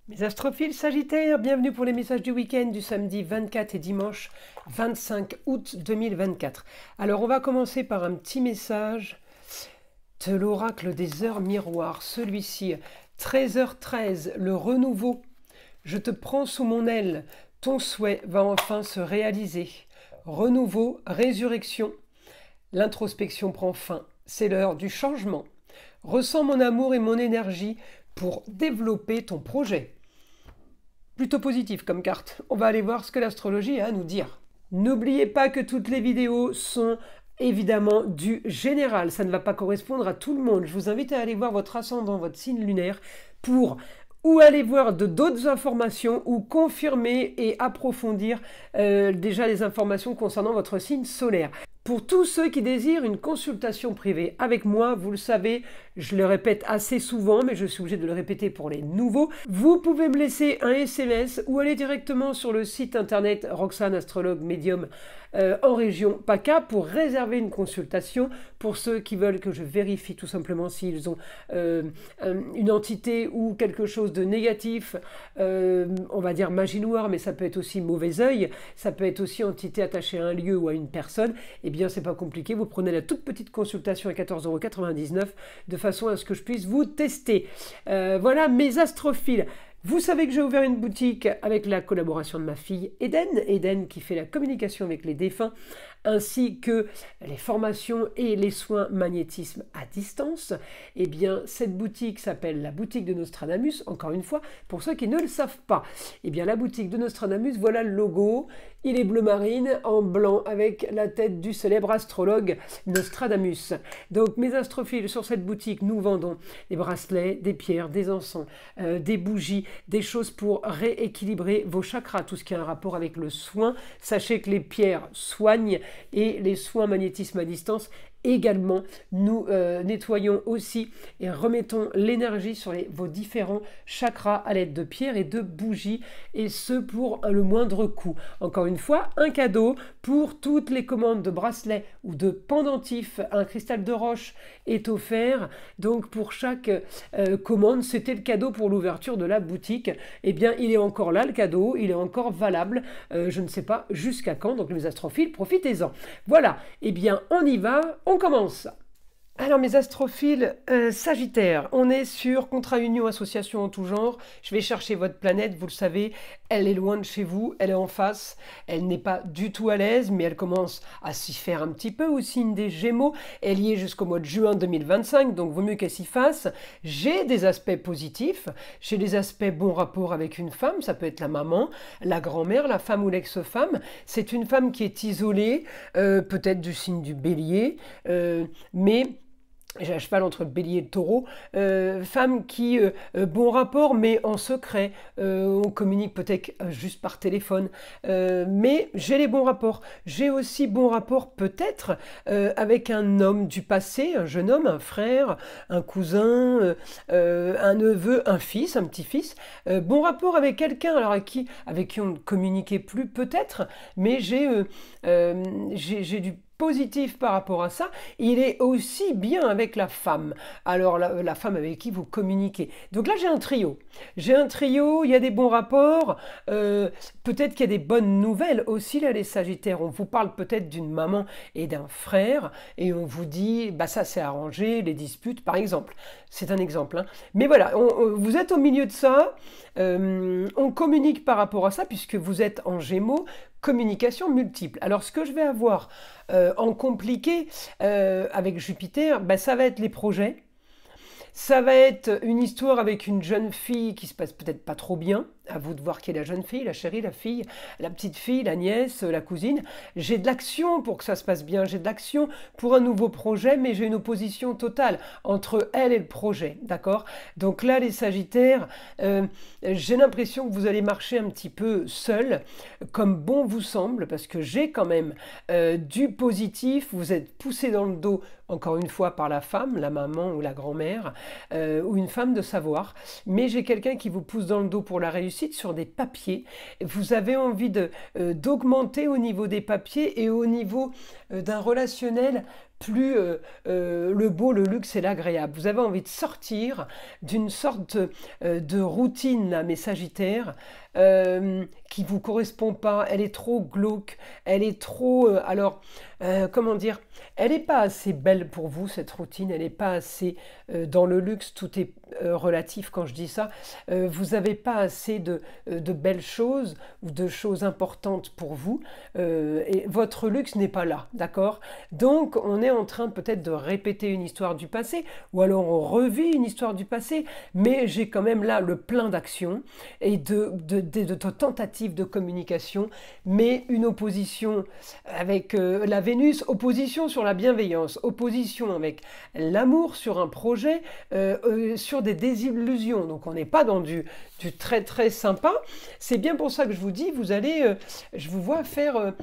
Mes astrophiles Sagittaires, bienvenue pour les messages du week-end du samedi 24 et dimanche 25 août 2024. Alors on va commencer par un petit message de l'oracle des heures miroirs. Celui-ci, 13h13, le renouveau. Je te prends sous mon aile, ton souhait va enfin se réaliser. Renouveau, résurrection, l'introspection prend fin. C'est l'heure du changement. Ressens mon amour et mon énergie pour développer ton projet. Plutôt positif comme carte. On va aller voir ce que l'astrologie a à nous dire. N'oubliez pas que toutes les vidéos sont évidemment du général. Ça ne va pas correspondre à tout le monde. Je vous invite à aller voir votre ascendant, votre signe lunaire pour ou aller voir d'autres informations ou confirmer et approfondir déjà les informations concernant votre signe solaire. Pour tous ceux qui désirent une consultation privée avec moi, vous le savez, je le répète assez souvent, mais je suis obligé de le répéter pour les nouveaux, vous pouvez me laisser un SMS ou aller directement sur le site internet Roxane Astrologue Médium en région PACA pour réserver une consultation pour ceux qui veulent que je vérifie tout simplement s'ils ont une entité ou quelque chose de négatif, on va dire magie noire, mais ça peut être aussi mauvais œil, ça peut être aussi entité attachée à un lieu ou à une personne. Eh bien, c'est pas compliqué, vous prenez la toute petite consultation à 14,99 € de façon à ce que je puisse vous tester. Voilà mes astrophiles. Vous savez que j'ai ouvert une boutique avec la collaboration de ma fille Eden qui fait la communication avec les défunts, ainsi que les formations et les soins magnétisme à distance. Eh bien, cette boutique s'appelle la boutique de Nostradamus, encore une fois, pour ceux qui ne le savent pas. Eh bien, la boutique de Nostradamus, voilà le logo. Il est bleu marine en blanc avec la tête du célèbre astrologue Nostradamus. Donc mes astrophiles, sur cette boutique, nous vendons des bracelets, des pierres, des encens, des bougies, des choses pour rééquilibrer vos chakras, tout ce qui a un rapport avec le soin. Sachez que les pierres soignent et les soins magnétisme à distance également. Nous nettoyons aussi et remettons l'énergie sur vos différents chakras à l'aide de pierres et de bougies, et ce pour le moindre coût. Encore une fois, un cadeau pour toutes les commandes de bracelets ou de pendentifs. Un cristal de roche est offert. Donc pour chaque commande, c'était le cadeau pour l'ouverture de la boutique. Eh bien, il est encore là, le cadeau, il est encore valable. Je ne sais pas jusqu'à quand. Donc les astrophiles, profitez-en. Voilà, eh bien, on y va. On commence. Alors mes astrophiles Sagittaires, on est sur contrat union association en tout genre. Je vais chercher votre planète, vous le savez, elle est loin de chez vous, elle est en face, elle n'est pas du tout à l'aise, mais elle commence à s'y faire un petit peu au signe des Gémeaux. Elle y est jusqu'au mois de juin 2025, donc vaut mieux qu'elle s'y fasse. J'ai des aspects positifs, j'ai des aspects bon rapport avec une femme, ça peut être la maman, la grand-mère, la femme ou l'ex-femme. C'est une femme qui est isolée, peut-être du signe du Bélier, mais j'ai un cheval entre le bélier et le taureau, femme qui, bon rapport, mais en secret, on communique peut-être juste par téléphone, mais j'ai les bons rapports. J'ai aussi bon rapport peut-être avec un homme du passé, un jeune homme, un frère, un cousin, un neveu, un fils, un petit-fils. Bon rapport avec quelqu'un alors avec qui on ne communiquait plus peut-être, mais j'ai du positif par rapport à ça. Il est aussi bien avec la femme. Alors la femme avec qui vous communiquez. Donc là j'ai un trio. J'ai un trio, il y a des bons rapports. Peut-être qu'il y a des bonnes nouvelles aussi là les Sagittaires. On vous parle peut-être d'une maman et d'un frère et on vous dit bah ça c'est arrangé, les disputes par exemple. C'est un exemple. Hein. Mais voilà, vous êtes au milieu de ça. On communique par rapport à ça puisque vous êtes en Gémeaux. Communication multiple. Alors ce que je vais avoir en compliqué avec Jupiter, ben, ça va être les projets. Ça va être une histoire avec une jeune fille qui se passe peut-être pas trop bien. À vous de voir qui est la jeune fille, la chérie, la fille, la petite fille, la nièce, la cousine. J'ai de l'action pour que ça se passe bien. J'ai de l'action pour un nouveau projet, mais j'ai une opposition totale entre elle et le projet. D'accord? Donc là, les Sagittaires, j'ai l'impression que vous allez marcher un petit peu seul, comme bon vous semble, parce que j'ai quand même du positif. Vous êtes poussé dans le dos, encore une fois, par la femme, la maman ou la grand-mère, ou une femme de savoir. Mais j'ai quelqu'un qui vous pousse dans le dos pour la réussite sur des papiers. Vous avez envie d'augmenter au niveau des papiers et au niveau d'un relationnel plus le beau, le luxe et l'agréable. Vous avez envie de sortir d'une sorte de routine, là, mes Sagittaires, qui vous correspond pas, elle est trop glauque, elle est trop... comment dire, elle n'est pas assez belle pour vous, cette routine, elle n'est pas assez dans le luxe, tout est relatif quand je dis ça, vous n'avez pas assez de belles choses ou de choses importantes pour vous, et votre luxe n'est pas là, d'accord? Donc on est en train peut-être de répéter une histoire du passé, ou alors on revit une histoire du passé, mais j'ai quand même là le plein d'actions et de tentatives de communication, mais une opposition avec la Vénus, opposition sur la bienveillance, opposition avec l'amour sur un projet, sur des désillusions. Donc on n'est pas dans du très très sympa. C'est bien pour ça que je vous dis, vous allez, je vous vois faire...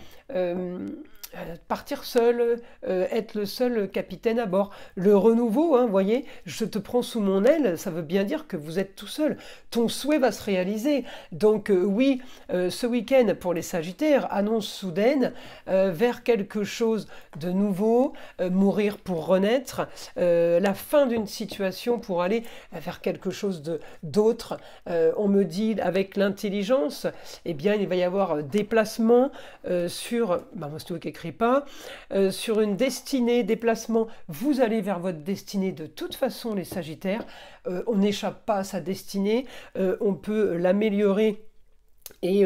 partir seul, être le seul capitaine à bord. Le renouveau, hein, voyez, je te prends sous mon aile, ça veut bien dire que vous êtes tout seul. Ton souhait va se réaliser. Donc oui, ce week-end pour les Sagittaires, annonce soudaine vers quelque chose de nouveau, mourir pour renaître, la fin d'une situation pour aller vers quelque chose d'autre. On me dit avec l'intelligence, eh bien il va y avoir déplacement sur... moi, c'est qui écrit pas, sur une destinée, déplacement, vous allez vers votre destinée de toute façon les Sagittaires, on n'échappe pas à sa destinée, on peut l'améliorer et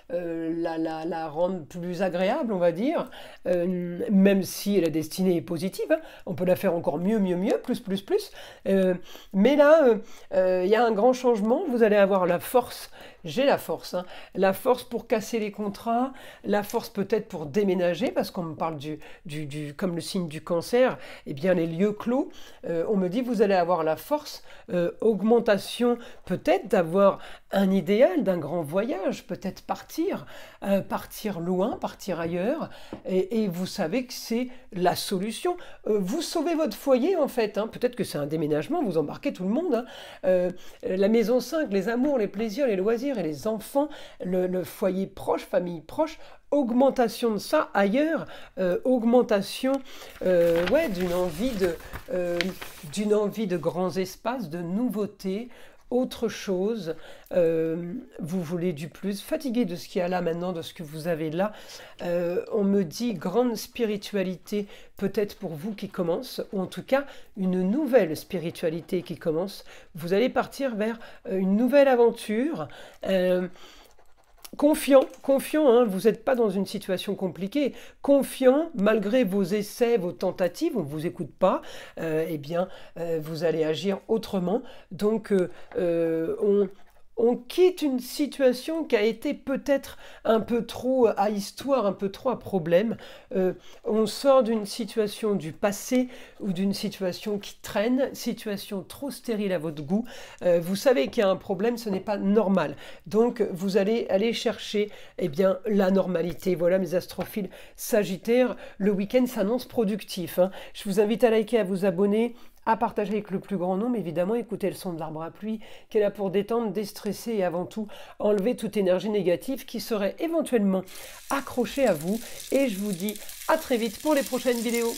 la rendre plus agréable, on va dire, même si la destinée est positive, hein, on peut la faire encore mieux, plus, mais là, il y a un grand changement, vous allez avoir la force, j'ai la force, hein, la force pour casser les contrats, la force peut-être pour déménager, parce qu'on me parle comme le signe du cancer, eh bien les lieux clos, on me dit vous allez avoir la force, augmentation peut-être d'avoir un idéal, d'un grand voyage, peut-être partir loin, partir ailleurs, et vous savez que c'est la solution. Vous sauvez votre foyer en fait, hein. Peut-être que c'est un déménagement, vous embarquez tout le monde, hein. La maison 5, les amours, les plaisirs, les loisirs et les enfants, le foyer proche, famille proche, augmentation de ça ailleurs, augmentation ouais, d'une envie de grands espaces, de nouveautés, autre chose, vous voulez du plus, fatigué de ce qu'il y a là maintenant, de ce que vous avez là, on me dit grande spiritualité peut-être pour vous qui commence, ou en tout cas une nouvelle spiritualité qui commence, vous allez partir vers une nouvelle aventure, confiant, hein, vous n'êtes pas dans une situation compliquée, confiant, malgré vos essais, vos tentatives, on ne vous écoute pas, eh bien, vous allez agir autrement. Donc, on quitte une situation qui a été peut-être un peu trop à histoire, un peu trop à problème. On sort d'une situation du passé ou d'une situation qui traîne, situation trop stérile à votre goût. Vous savez qu'il y a un problème, ce n'est pas normal. Donc, vous allez aller chercher eh bien, la normalité. Voilà mes astrophiles Sagittaires. Le week-end s'annonce productif, hein. Je vous invite à liker, à vous abonner, à partager avec le plus grand nombre, évidemment, écoutez le son de l'arbre à pluie, qui est là pour détendre, déstresser et avant tout enlever toute énergie négative qui serait éventuellement accrochée à vous. Et je vous dis à très vite pour les prochaines vidéos.